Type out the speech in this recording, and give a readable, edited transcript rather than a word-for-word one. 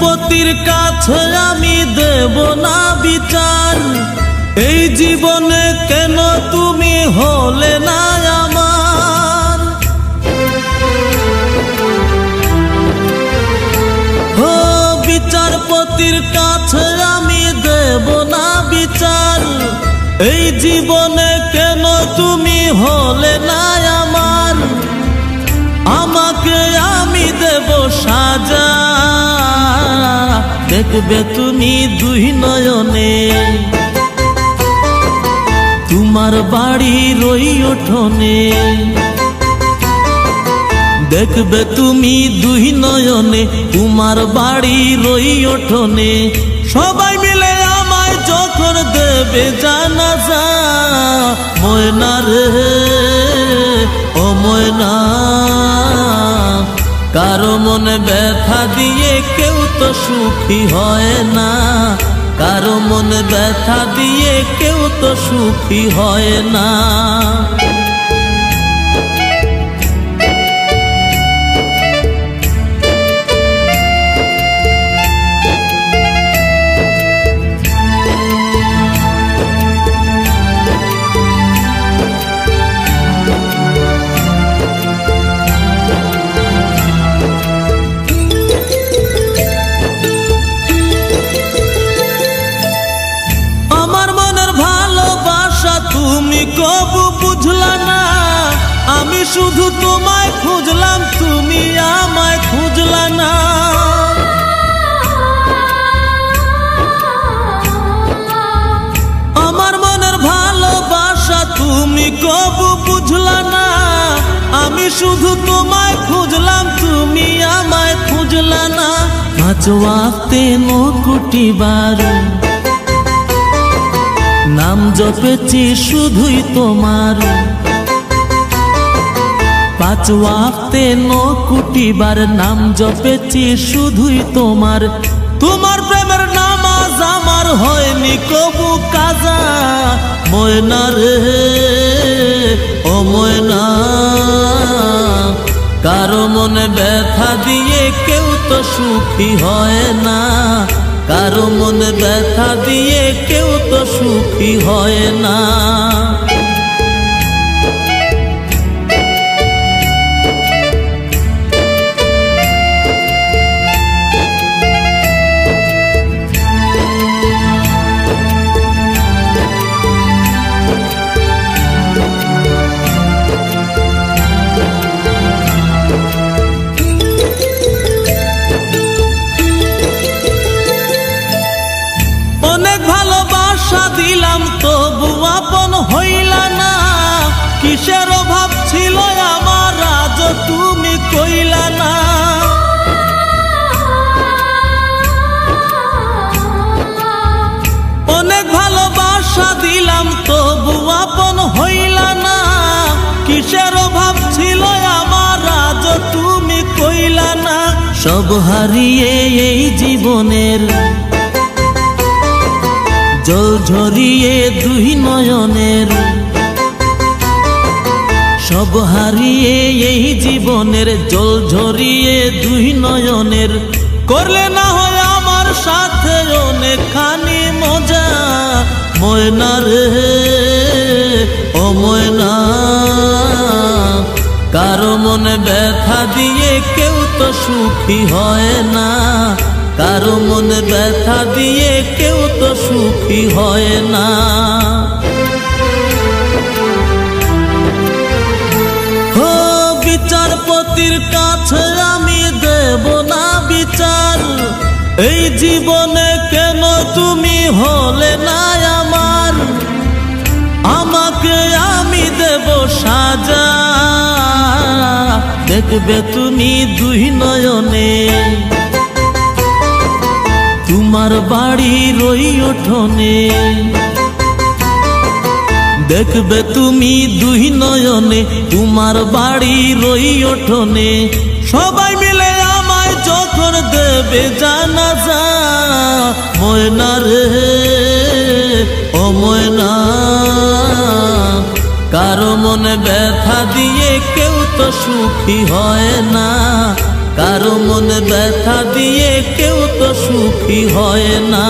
বিচারপতির কাছে আমি দেব না বিচার, এই জীবনে কেন তুমি হলে না আমার। ও বিচারপতির কাছে আমি দেব না বিচার, এই জীবনে কেন তুমি হলে না আমার। আমাকে আমি দেব সাজা, দেখবে তুমি দুই নয়নে, তোমার বাড়ির ওই উঠোনে। দেখবে তুমি দুই নয়নে, তোমার বাড়ির ওই উঠোনে। সবাই মিলে আমায় যখন দেবে জানাজা, ময়না রে ও ময়না, কারো মনে ব্যথা দিয়ে কেউ তো সুখী হয় না, কারো মনে ব্যথা দিয়ে কেউ তো সুখী হয় না। তুমি কবু বুঝলা না, আমি শুধু তোমায় খুঁজলাম, তুমি আমায় খুঁজলা না। আমার মনের ভালোবাসা তুমি কবু বুঝলা না, আমি শুধু তোমায় খুঁজলাম, তুমি আমায় খুঁজলা না। পাঁচ ওয়াক্তে 9 কোটি বার নাম জপেছি শুধুই তোমার, 5 ওয়াক্তে 9 কোটি বার নাম জপেছি শুধুই তোমার। তোমার প্রেমের নামাজ আমার হয়নি কবু কাজা, ময়না রে ও ময়না, কারো মনে ব্যথা দিয়ে কেউ তো সুখী হয় না, কারো মনে ব্যথা দিয়ে কেউ তো সুখী হয় না। দিলাম তবু আপন হইলা না, কিসের অভাব ছিল আমার আজ তুমি কইলা না। অনেক ভালোবাসা দিলাম তবু আপন হইলা না, কিসের অভাব ছিল আমার আজ তুমি কইলা না। সব হারিয়ে এই জীবনের জল ঝরিয়ে দুই নয়নের, সব হারিয়ে এই জীবনের জল ঝরিয়ে দুই নয়নের। করলে না হয় আমার সাথে অনেকখানি মজা, ময়না রে ও ময়না, কারো মনে ব্যথা দিয়ে কেউ তো সুখী হয় না, কারো মনে ব্যথা দিয়ে কেউ তো সুখী হয় না। ও বিচারপতির কাছে আমি দেব না বিচার, এই জীবনে কেন তুমি হলে না আমার। আমাকে আমি দেব সাজা, দেখবে তুমি দুই নয়নে, তোমার বাড়ির ওই উঠোনে। দেখবে তুমি দুই নয়নে, তোমার বাড়ির ওই উঠোনে। সবাই মিলে আমায় যখন দেবে জানাজা, ময়না রে ও ময়না, কারো মনে ব্যথা দিয়ে কেউ তো সুখী হয় না, কারো মনে ব্যথা দিয়ে কেউ তো সুখী হয় না।